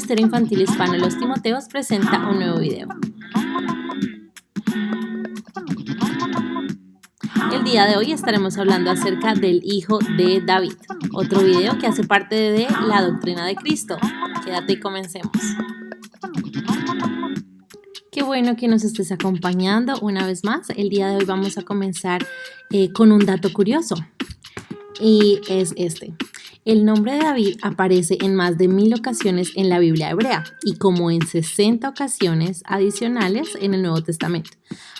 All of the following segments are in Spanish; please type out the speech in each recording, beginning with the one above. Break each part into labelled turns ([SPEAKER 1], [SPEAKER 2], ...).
[SPEAKER 1] Ministerio Infantil Hispano Los Timoteos presenta un nuevo video. El día de hoy estaremos hablando acerca del hijo de David, otro video que hace parte de la doctrina de Cristo. Quédate y comencemos. Qué bueno que nos estés acompañando una vez más. El día de hoy vamos a comenzar con un dato curioso y es este. El nombre de David aparece en más de 1000 ocasiones en la Biblia hebrea y como en 60 ocasiones adicionales en el Nuevo Testamento.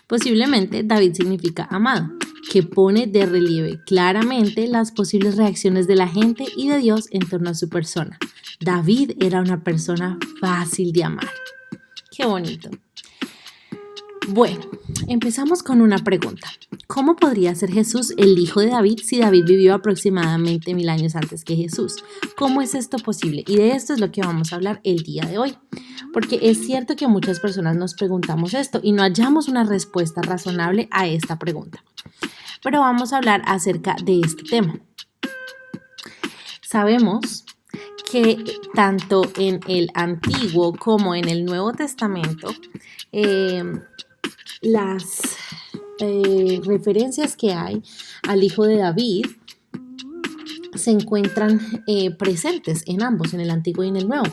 [SPEAKER 1] Posiblemente David significa amado, que pone de relieve claramente las posibles reacciones de la gente y de Dios en torno a su persona. David era una persona fácil de amar. ¡Qué bonito! Bueno, empezamos con una pregunta. ¿Cómo podría ser Jesús el hijo de David si David vivió aproximadamente 1000 años antes que Jesús? ¿Cómo es esto posible? Y de esto es lo que vamos a hablar el día de hoy. Porque es cierto que muchas personas nos preguntamos esto y no hallamos una respuesta razonable a esta pregunta. Pero vamos a hablar acerca de este tema. Sabemos que tanto en el Antiguo como en el Nuevo Testamento, las referencias que hay al hijo de David se encuentran presentes en ambos, en el Antiguo y en el Nuevo.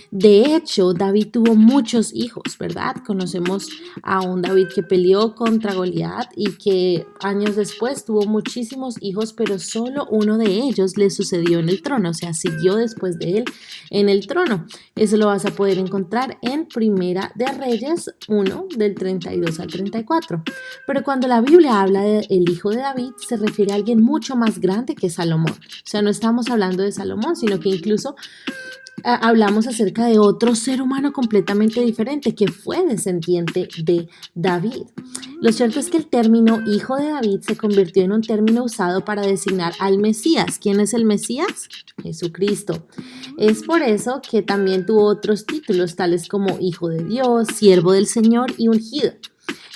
[SPEAKER 1] De hecho, David tuvo muchos hijos, ¿verdad? Conocemos a un David que peleó contra Goliat y que años después tuvo muchísimos hijos, pero solo uno de ellos le sucedió en el trono, o sea, siguió después de él en el trono. Eso lo vas a poder encontrar en Primera de Reyes 1, del 32 al 34. Pero cuando la Biblia habla del hijo de David, se refiere a alguien mucho más grande que Salomón. O sea, no estamos hablando de Salomón, sino que incluso hablamos acerca de otro ser humano completamente diferente que fue descendiente de David. Lo cierto es que el término hijo de David se convirtió en un término usado para designar al Mesías. ¿Quién es el Mesías? Jesucristo. Es por eso que también tuvo otros títulos tales como hijo de Dios, siervo del Señor y ungido.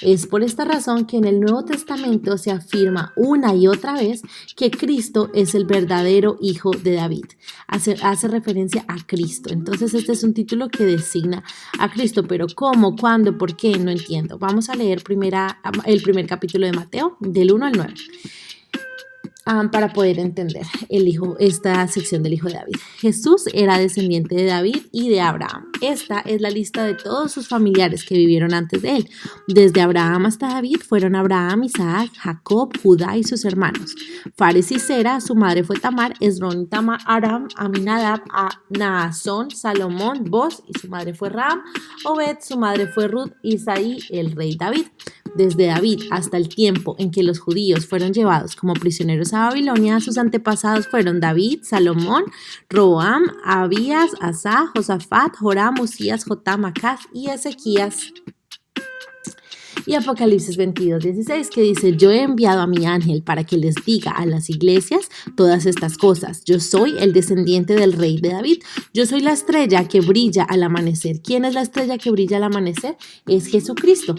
[SPEAKER 1] Es por esta razón que en el Nuevo Testamento se afirma una y otra vez que Cristo es el verdadero hijo de David. Hace referencia a Cristo. Entonces este es un título que designa a Cristo. Pero ¿cómo? ¿Cuándo? ¿Por qué? No entiendo. Vamos a leer el primer capítulo de Mateo, del 1 al 9. Para poder entender esta sección del hijo de David. Jesús era descendiente de David y de Abraham. Esta es la lista de todos sus familiares que vivieron antes de él. Desde Abraham hasta David fueron Abraham, Isaac, Jacob, Judá y sus hermanos. Fares y Zera, su madre fue Tamar, Esrón, Tamar, Aram, Aminadab, Naasón, Salomón, Boz y su madre fue Ram, Obed, su madre fue Ruth, Isaí, el rey David. Desde David hasta el tiempo en que los judíos fueron llevados como prisioneros a Babilonia, sus antepasados fueron David, Salomón, Roboam, Abías, Asa, Josafat, Joram, Uzías, Jotam, Acaz y Ezequías. Y Apocalipsis 22:16 que dice: yo he enviado a mi ángel para que les diga a las iglesias todas estas cosas. Yo soy el descendiente del rey de David. Yo soy la estrella que brilla al amanecer. ¿Quién es la estrella que brilla al amanecer? Es Jesucristo.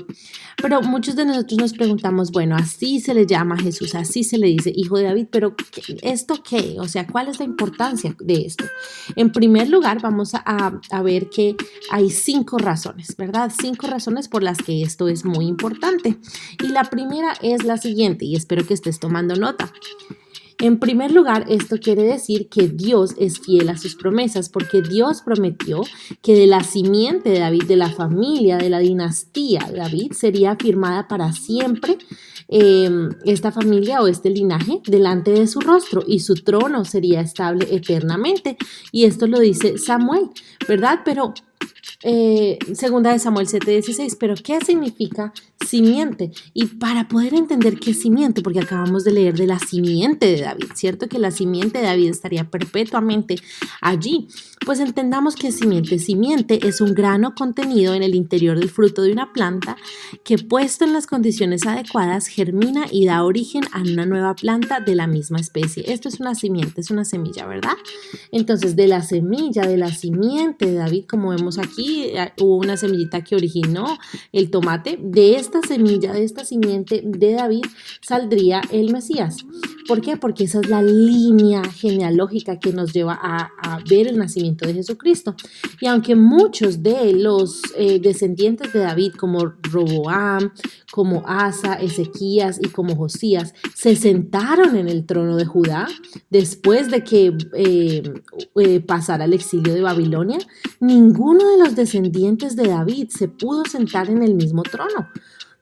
[SPEAKER 1] Pero muchos de nosotros nos preguntamos, bueno, así se le llama a Jesús, así se le dice hijo de David, pero ¿esto qué? O sea, ¿cuál es la importancia de esto? En primer lugar, vamos a ver que hay 5 razones, ¿verdad? 5 razones por las que esto es muy importante. Y la primera es la siguiente, y espero que estés tomando nota. En primer lugar, esto quiere decir que Dios es fiel a sus promesas, porque Dios prometió que de la simiente de David, de la familia, de la dinastía de David, sería afirmada para siempre esta familia o este linaje delante de su rostro y su trono sería estable eternamente. Y esto lo dice Samuel, ¿verdad? Pero segunda de Samuel 7:16, pero ¿qué significa simiente? Y para poder entender qué es simiente, porque acabamos de leer de la simiente de David, ¿cierto? Que la simiente de David estaría perpetuamente allí. Pues entendamos que simiente. Simiente es un grano contenido en el interior del fruto de una planta que puesto en las condiciones adecuadas germina y da origen a una nueva planta de la misma especie. Esto es una simiente, es una semilla, ¿verdad? Entonces de la semilla, de la simiente de David, como vemos aquí, aquí hubo una semillita que originó el tomate. De esta semilla, de esta simiente de David, saldría el Mesías. ¿Por qué? Porque esa es la línea genealógica que nos lleva a ver el nacimiento de Jesucristo. Y aunque muchos de los descendientes de David, como Roboam, como Asa, Ezequías y como Josías, se sentaron en el trono de Judá después de que pasara el exilio de Babilonia, ninguno de los descendientes de David se pudo sentar en el mismo trono,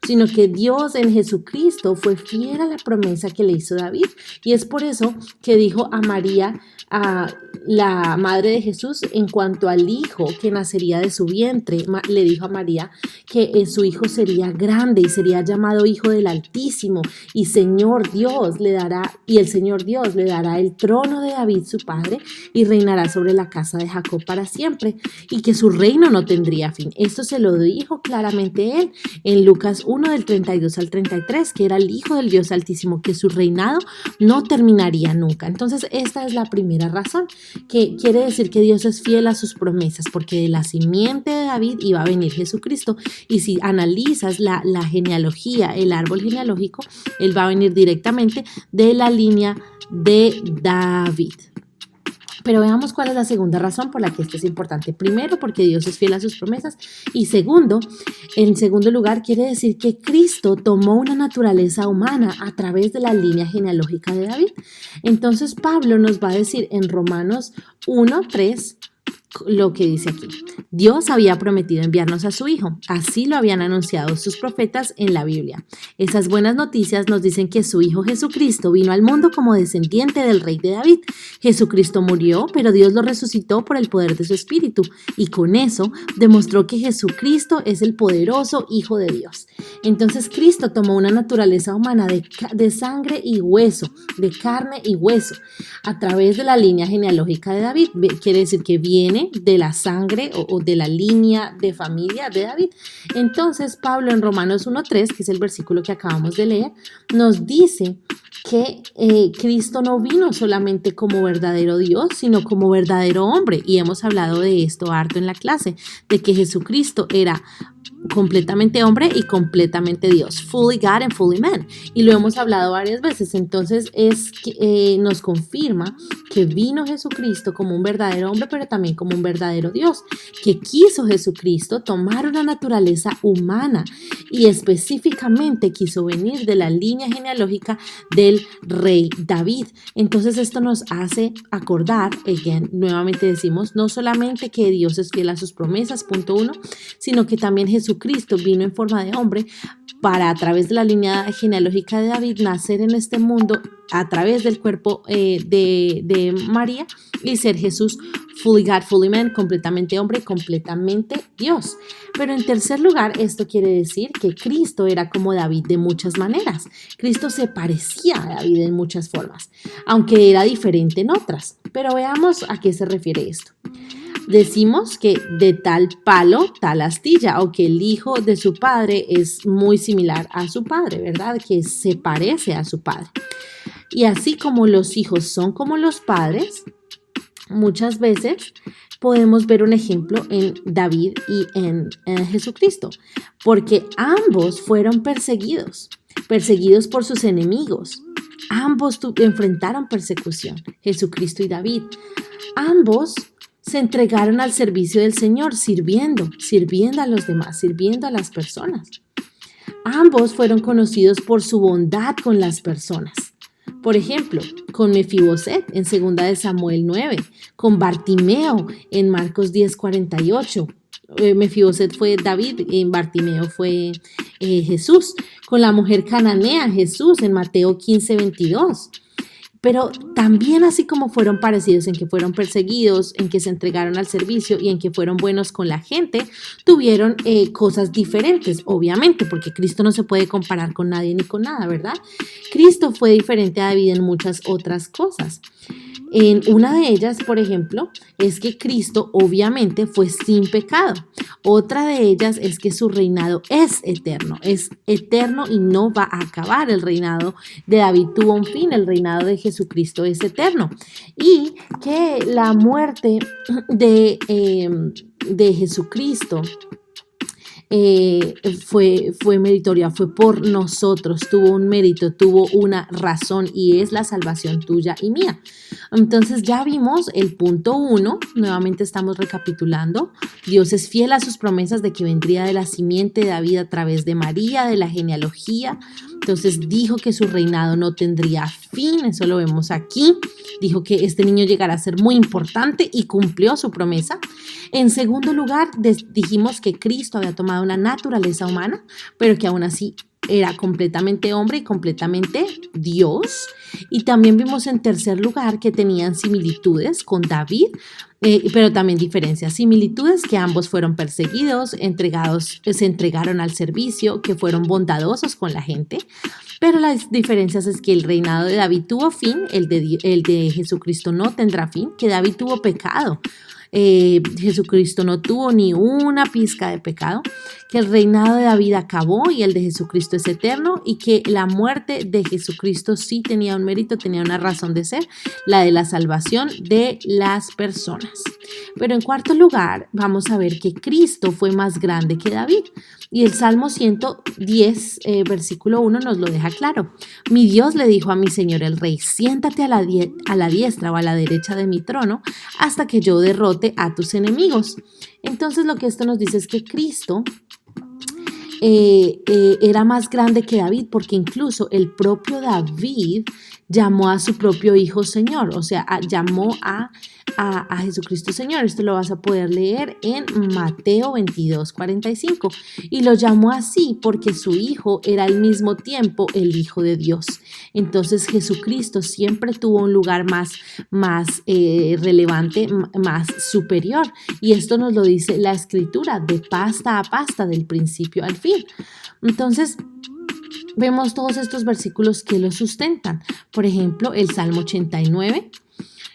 [SPEAKER 1] sino que Dios en Jesucristo fue fiel a la promesa que le hizo David. Y es por eso que dijo a María, a la madre de Jesús, en cuanto al hijo que nacería de su vientre, le dijo a María que su hijo sería grande y sería llamado Hijo del Altísimo, y Señor Dios le dará, y el Señor Dios le dará el trono de David su padre, y reinará sobre la casa de Jacob para siempre, y que su reino no tendría fin. Esto se lo dijo claramente él en Lucas 1 del 32 al 33, que era el Hijo del Dios Altísimo, que su reinado no terminaría nunca. Entonces esta es la primera razón, que quiere decir que Dios es fiel a sus promesas, porque de la simiente de David iba a venir Jesucristo. Y si analizas la genealogía, el árbol genealógico, él va a venir directamente de la línea de David. Pero veamos cuál es la segunda razón por la que esto es importante. Primero, porque Dios es fiel a sus promesas. Y segundo, en segundo lugar, quiere decir que Cristo tomó una naturaleza humana a través de la línea genealógica de David. Entonces Pablo nos va a decir en Romanos 1:3 lo que dice aquí. Dios había prometido enviarnos a su Hijo. Así lo habían anunciado sus profetas en la Biblia. Esas buenas noticias nos dicen que su Hijo Jesucristo vino al mundo como descendiente del rey de David. Jesucristo murió, pero Dios lo resucitó por el poder de su Espíritu. Y con eso demostró que Jesucristo es el poderoso Hijo de Dios. Entonces Cristo tomó una naturaleza humana de sangre y hueso, de carne y hueso, a través de la línea genealógica de David. Quiere decir que viene de la sangre o de la línea de familia de David. Entonces Pablo en Romanos 1:3, que es el versículo que acabamos de leer, nos dice que Cristo no vino solamente como verdadero Dios, sino como verdadero hombre. Y hemos hablado de esto harto en la clase, de que Jesucristo era completamente hombre y completamente Dios, fully God and fully man, y lo hemos hablado varias veces. Entonces nos confirma que vino Jesucristo como un verdadero hombre, pero también como un verdadero Dios, que quiso Jesucristo tomar una naturaleza humana y específicamente quiso venir de la línea genealógica del rey David. Entonces esto nos hace acordar, nuevamente decimos, no solamente que Dios es fiel a sus promesas, punto uno, sino que también Jesucristo vino en forma de hombre para, a través de la línea genealógica de David, nacer en este mundo a través del cuerpo de María y ser Jesús fully God, fully man, completamente hombre, completamente Dios. Pero en tercer lugar, esto quiere decir que Cristo era como David de muchas maneras. Cristo se parecía a David en muchas formas, aunque era diferente en otras. Pero veamos a qué se refiere esto. Decimos que de tal palo, tal astilla, o que el hijo de su padre es muy similar a su padre, ¿verdad? Que se parece a su padre. Y así como los hijos son como los padres, muchas veces podemos ver un ejemplo en David y en Jesucristo, porque ambos fueron perseguidos por sus enemigos. Ambos enfrentaron persecución, Jesucristo y David. Ambos se entregaron al servicio del Señor, sirviendo a los demás, sirviendo a las personas. Ambos fueron conocidos por su bondad con las personas. Por ejemplo, con Mefiboset en 2 de Samuel 9, con Bartimeo en Marcos 10:48. Mefiboset fue David y Bartimeo fue Jesús. Con la mujer cananea, Jesús en Mateo 15:22. Pero también, así como fueron parecidos en que fueron perseguidos, en que se entregaron al servicio y en que fueron buenos con la gente, tuvieron cosas diferentes, obviamente, porque Cristo no se puede comparar con nadie ni con nada, ¿verdad? Cristo fue diferente a David en muchas otras cosas. En una de ellas, por ejemplo, es que Cristo obviamente fue sin pecado. Otra de ellas es que su reinado es eterno y no va a acabar. El reinado de David tuvo un fin, el reinado de Jesucristo es eterno. Y que la muerte de Jesucristo fue meritoria, fue por nosotros, tuvo un mérito, tuvo una razón y es la salvación tuya y mía. Entonces ya vimos el punto 1, nuevamente estamos recapitulando. Dios es fiel a sus promesas de que vendría de la simiente de David a través de María, de la genealogía. Entonces dijo que su reinado no tendría fin, eso lo vemos aquí. Dijo que este niño llegará a ser muy importante y cumplió su promesa. En segundo lugar, dijimos que Cristo había tomado una naturaleza humana, pero que aún así era completamente hombre y completamente Dios. Y también vimos en tercer lugar que tenían similitudes con David, pero también diferencias. Similitudes: que ambos fueron perseguidos, se entregaron al servicio, que fueron bondadosos con la gente. Pero las diferencias es que el reinado de David tuvo fin, el de Jesucristo no tendrá fin, que David tuvo pecado. Jesucristo no tuvo ni una pizca de pecado, que el reinado de David acabó y el de Jesucristo es eterno, y que la muerte de Jesucristo sí tenía un mérito, tenía una razón de ser, la de la salvación de las personas. Pero en cuarto lugar vamos a ver que Cristo fue más grande que David, y el Salmo 110, versículo 1 nos lo deja claro. Mi Dios le dijo a mi Señor el Rey: siéntate a la diestra o a la derecha de mi trono hasta que yo derrote a tus enemigos. Entonces lo que esto nos dice es que Cristo era más grande que David, porque incluso el propio David llamó a su propio hijo Señor, o sea, llamó a Jesucristo Señor. Esto lo vas a poder leer en Mateo 22:45, y lo llamó así porque su hijo era al mismo tiempo el Hijo de Dios. Entonces Jesucristo siempre tuvo un lugar más relevante, más superior, y esto nos lo dice la Escritura de pasta a pasta, del principio al fin. Entonces vemos todos estos versículos que lo sustentan. Por ejemplo, el Salmo 89.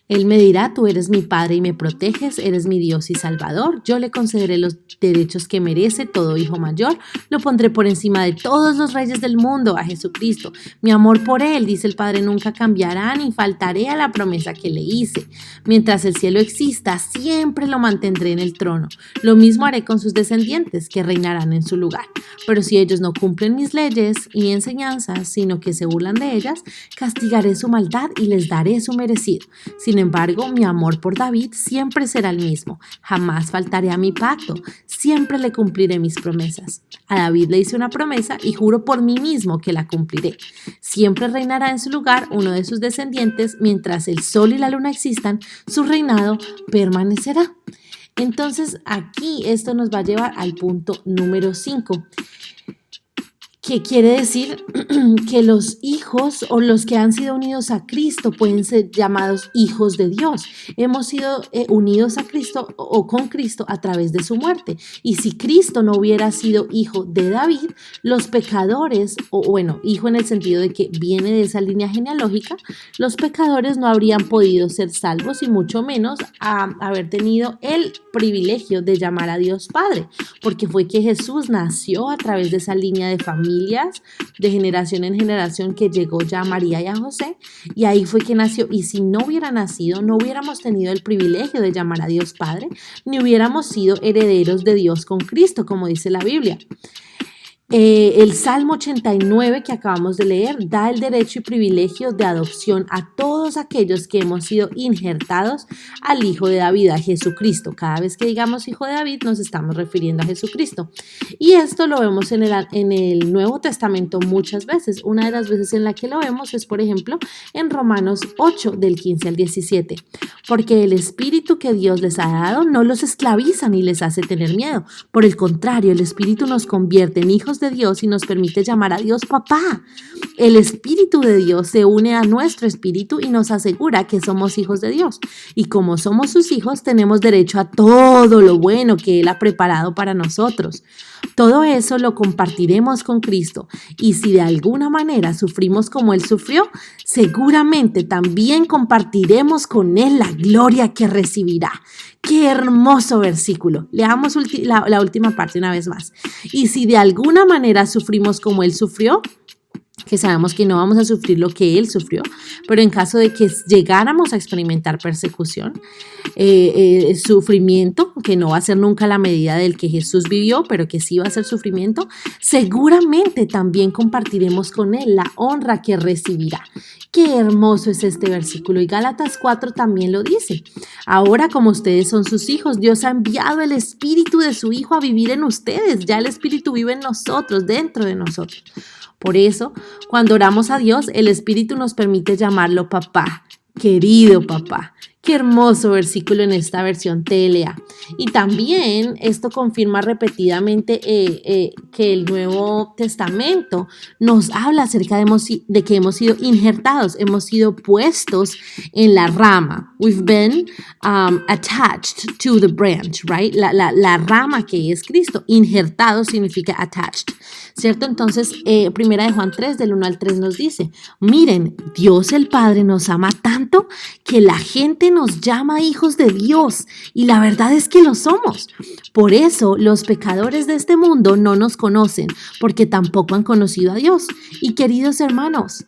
[SPEAKER 1] Él me dirá: tú eres mi Padre y me proteges, eres mi Dios y Salvador. Yo le concederé los derechos que merece todo hijo mayor. Lo pondré por encima de todos los reyes del mundo, a Jesucristo. Mi amor por Él, dice el Padre, nunca cambiará, ni faltaré a la promesa que le hice. Mientras el cielo exista, siempre lo mantendré en el trono. Lo mismo haré con sus descendientes, que reinarán en su lugar. Pero si ellos no cumplen mis leyes y enseñanzas, sino que se burlan de ellas, castigaré su maldad y les daré su merecido. Sin embargo, mi amor por David siempre será el mismo. Jamás faltaré a mi pacto. Siempre le cumpliré mis promesas. A David le hice una promesa y juro por mí mismo que la cumpliré. Siempre reinará en su lugar uno de sus descendientes. Mientras el sol y la luna existan, su reinado permanecerá. Entonces, aquí esto nos va a llevar al punto número 5. Que quiere decir que los hijos o los que han sido unidos a Cristo pueden ser llamados hijos de Dios. Hemos sido unidos a Cristo o con Cristo a través de su muerte. Y si Cristo no hubiera sido hijo de David, los pecadores, hijo en el sentido de que viene de esa línea genealógica, los pecadores no habrían podido ser salvos y mucho menos haber tenido el privilegio de llamar a Dios Padre, porque fue que Jesús nació a través de esa línea de familias de generación en generación que llegó ya a María y a José, y ahí fue que nació. Y si no hubiera nacido, no hubiéramos tenido el privilegio de llamar a Dios Padre, ni hubiéramos sido herederos de Dios con Cristo, como dice la Biblia. El Salmo 89 que acabamos de leer da el derecho y privilegio de adopción a todos aquellos que hemos sido injertados al Hijo de David, a Jesucristo. Cada vez que digamos Hijo de David nos estamos refiriendo a Jesucristo. Y esto lo vemos en el Nuevo Testamento muchas veces. Una de las veces en la que lo vemos es, por ejemplo, en Romanos 8, del 15 al 17. Porque el Espíritu que Dios les ha dado no los esclaviza ni les hace tener miedo. Por el contrario, el Espíritu nos convierte en hijos de Dios y nos permite llamar a Dios papá. El Espíritu de Dios se une a nuestro espíritu y nos asegura que somos hijos de Dios. Y como somos sus hijos, tenemos derecho a todo lo bueno que Él ha preparado para nosotros. Todo eso lo compartiremos con Cristo. Y si de alguna manera sufrimos como Él sufrió, seguramente también compartiremos con Él la gloria que recibirá. ¡Qué hermoso versículo! Leamos la última parte una vez más. Y si de alguna manera sufrimos como Él sufrió, que sabemos que no vamos a sufrir lo que Él sufrió, pero en caso de que llegáramos a experimentar persecución, sufrimiento, que no va a ser nunca la medida del que Jesús vivió, pero que sí va a ser sufrimiento, seguramente también compartiremos con Él la honra que recibirá. Qué hermoso es este versículo, y Gálatas 4 también lo dice. Ahora, como ustedes son sus hijos, Dios ha enviado el Espíritu de su Hijo a vivir en ustedes. Ya el Espíritu vive en nosotros, dentro de nosotros. Por eso, cuando oramos a Dios, el Espíritu nos permite llamarlo papá, querido papá. Qué hermoso versículo en esta versión TLA. Y también esto confirma repetidamente que el Nuevo Testamento nos habla acerca de que hemos sido injertados, hemos sido puestos en la rama. We've been attached to the branch, right? La rama que es Cristo. Injertado significa attached, ¿cierto? Entonces, Primera de Juan 3, del 1 al 3 nos dice, miren, Dios el Padre nos ama tanto que la gente nos llama hijos de Dios, y la verdad es que lo somos. Por eso los pecadores de este mundo no nos conocen, porque tampoco han conocido a Dios. Y queridos hermanos,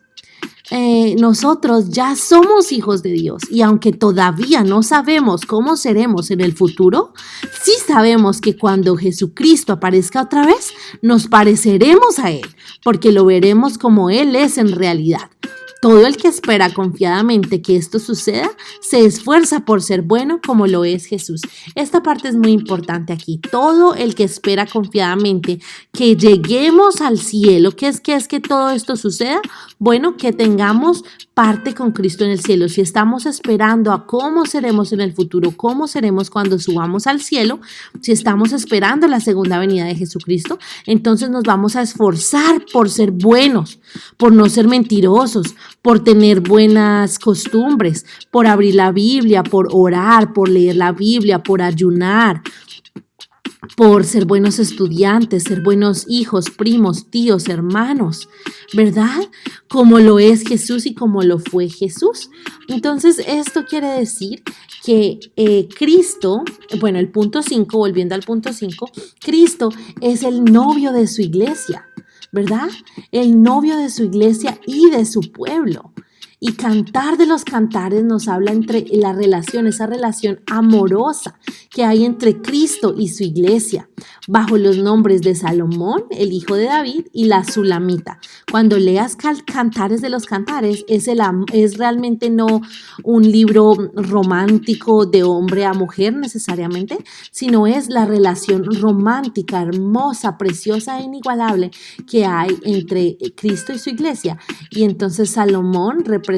[SPEAKER 1] nosotros ya somos hijos de Dios, y aunque todavía no sabemos cómo seremos en el futuro, sí sabemos que cuando Jesucristo aparezca otra vez, nos pareceremos a Él, porque lo veremos como Él es en realidad. Todo el que espera confiadamente que esto suceda, se esfuerza por ser bueno como lo es Jesús. Esta parte es muy importante aquí. Todo el que espera confiadamente que lleguemos al cielo, ¿qué es que todo esto suceda? Bueno, que tengamos parte con Cristo en el cielo. Si estamos esperando a cómo seremos en el futuro, cómo seremos cuando subamos al cielo, si estamos esperando la segunda venida de Jesucristo, entonces nos vamos a esforzar por ser buenos, por no ser mentirosos, por tener buenas costumbres, por abrir la Biblia, por orar, por leer la Biblia, por ayunar, por ser buenos estudiantes, ser buenos hijos, primos, tíos, hermanos, ¿verdad? Como lo es Jesús y como lo fue Jesús. Entonces, esto quiere decir que Cristo, bueno, el punto 5, volviendo al punto 5, Cristo es el novio de su iglesia, ¿verdad? El novio de su iglesia y de su pueblo. Y Cantar de los Cantares nos habla entre la relación, esa relación amorosa que hay entre Cristo y su iglesia, bajo los nombres de Salomón, el hijo de David, y la Sulamita. Cuando leas Cantares de los Cantares, es realmente no un libro romántico de hombre a mujer necesariamente, sino es la relación romántica, hermosa, preciosa e inigualable que hay entre Cristo y su iglesia. Y entonces Salomón representa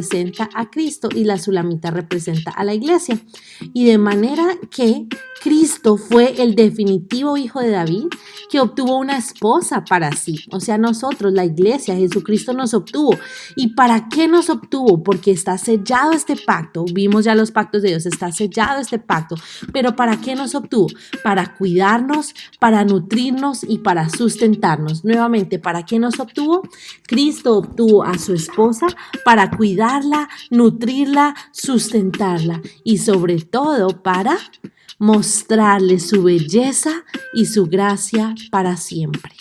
[SPEAKER 1] a Cristo y la Sulamita representa a la iglesia. Y de manera que Cristo fue el definitivo hijo de David que obtuvo una esposa para sí. O sea, nosotros, la iglesia, Jesucristo nos obtuvo. ¿Y para qué nos obtuvo? Porque está sellado este pacto. Vimos ya los pactos de Dios, está sellado este pacto. Pero ¿para qué nos obtuvo? Para cuidarnos, para nutrirnos y para sustentarnos. Nuevamente, ¿para qué nos obtuvo? Cristo obtuvo a su esposa para cuidarla, nutrirla, sustentarla y sobre todo para mostrarle su belleza y su gracia para siempre.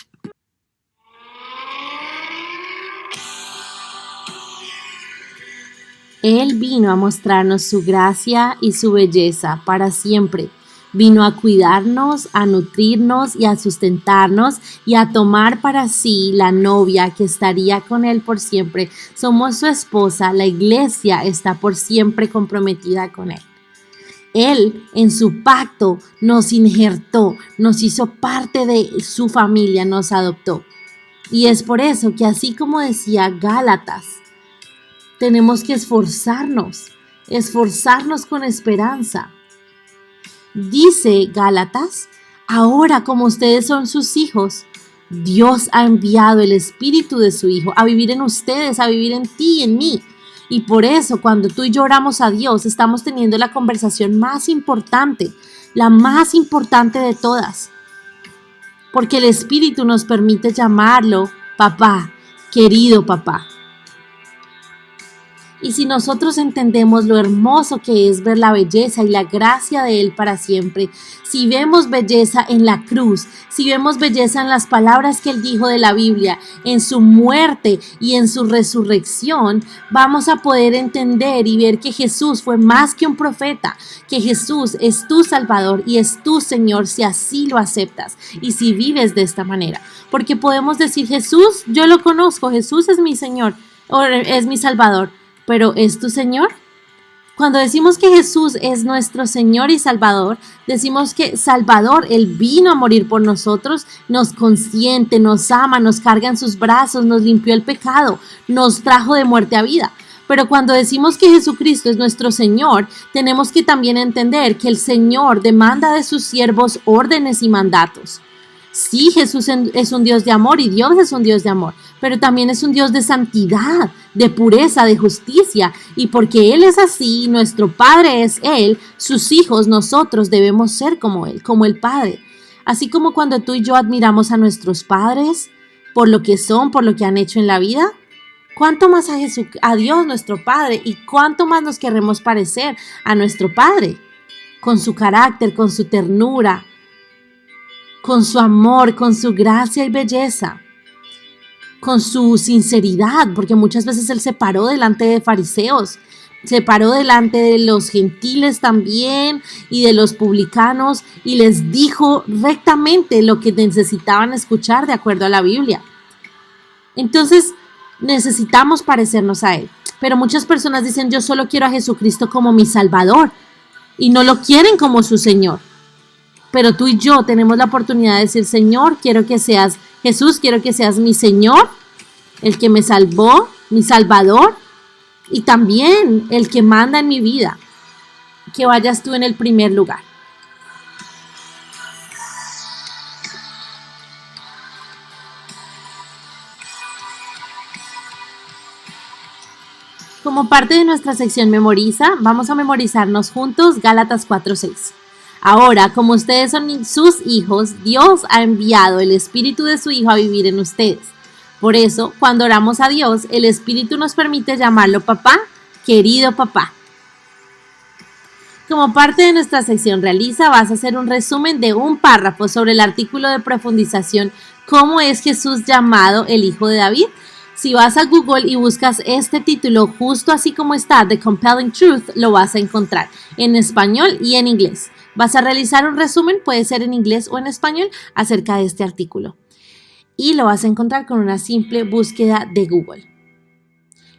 [SPEAKER 1] Él vino a mostrarnos su gracia y su belleza para siempre. Vino a cuidarnos, a nutrirnos y a sustentarnos y a tomar para sí la novia que estaría con Él por siempre. Somos su esposa, la iglesia está por siempre comprometida con Él. Él en su pacto nos injertó, nos hizo parte de su familia, nos adoptó. Y es por eso que así como decía Gálatas, tenemos que esforzarnos con esperanza. Dice Gálatas, ahora como ustedes son sus hijos, Dios ha enviado el Espíritu de su Hijo a vivir en ustedes, a vivir en ti y en mí. Y por eso cuando tú y yo oramos a Dios, estamos teniendo la conversación más importante, la más importante de todas. Porque el Espíritu nos permite llamarlo papá, querido papá. Y si nosotros entendemos lo hermoso que es ver la belleza y la gracia de Él para siempre, si vemos belleza en la cruz, si vemos belleza en las palabras que Él dijo de la Biblia, en su muerte y en su resurrección, vamos a poder entender y ver que Jesús fue más que un profeta, que Jesús es tu Salvador y es tu Señor si así lo aceptas y si vives de esta manera. Porque podemos decir, Jesús, yo lo conozco, Jesús es mi Señor o es mi Salvador. ¿Pero es tu Señor? Cuando decimos que Jesús es nuestro Señor y Salvador, decimos que Salvador, Él vino a morir por nosotros, nos consiente, nos ama, nos carga en sus brazos, nos limpió el pecado, nos trajo de muerte a vida. Pero cuando decimos que Jesucristo es nuestro Señor, tenemos que también entender que el Señor demanda de sus siervos órdenes y mandatos. Sí, Jesús es un Dios de amor y Dios es un Dios de amor, pero también es un Dios de santidad, de pureza, de justicia. Y porque Él es así, nuestro Padre es Él, sus hijos, nosotros debemos ser como Él, como el Padre. Así como cuando tú y yo admiramos a nuestros padres por lo que son, por lo que han hecho en la vida, ¿cuánto más a Dios nuestro Padre y cuánto más nos queremos parecer a nuestro Padre? Con su carácter, con su ternura, con su amor, con su gracia y belleza, con su sinceridad, porque muchas veces Él se paró delante de fariseos, se paró delante de los gentiles también y de los publicanos y les dijo rectamente lo que necesitaban escuchar de acuerdo a la Biblia. Entonces, necesitamos parecernos a Él. Pero muchas personas dicen, yo solo quiero a Jesucristo como mi Salvador y no lo quieren como su Señor. Pero tú y yo tenemos la oportunidad de decir, Señor, quiero que seas Jesús, quiero que seas mi Señor, el que me salvó, mi Salvador, y también el que manda en mi vida, que vayas tú en el primer lugar. Como parte de nuestra sección Memoriza, vamos a memorizarnos juntos Gálatas 4:6. Ahora, como ustedes son sus hijos, Dios ha enviado el Espíritu de su Hijo a vivir en ustedes. Por eso, cuando oramos a Dios, el Espíritu nos permite llamarlo papá, querido papá. Como parte de nuestra sección Realiza, vas a hacer un resumen de un párrafo sobre el artículo de profundización ¿Cómo es Jesús llamado el Hijo de David? Si vas a Google y buscas este título justo así como está, The Compelling Truth, lo vas a encontrar en español y en inglés. Vas a realizar un resumen, puede ser en inglés o en español, acerca de este artículo. Y lo vas a encontrar con una simple búsqueda de Google.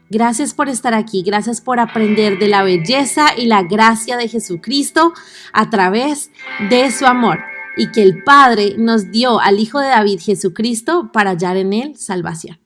[SPEAKER 1] Gracias por estar aquí, gracias por aprender de la belleza y la gracia de Jesucristo a través de su amor. Y que el Padre nos dio al Hijo de David, Jesucristo, para hallar en él salvación.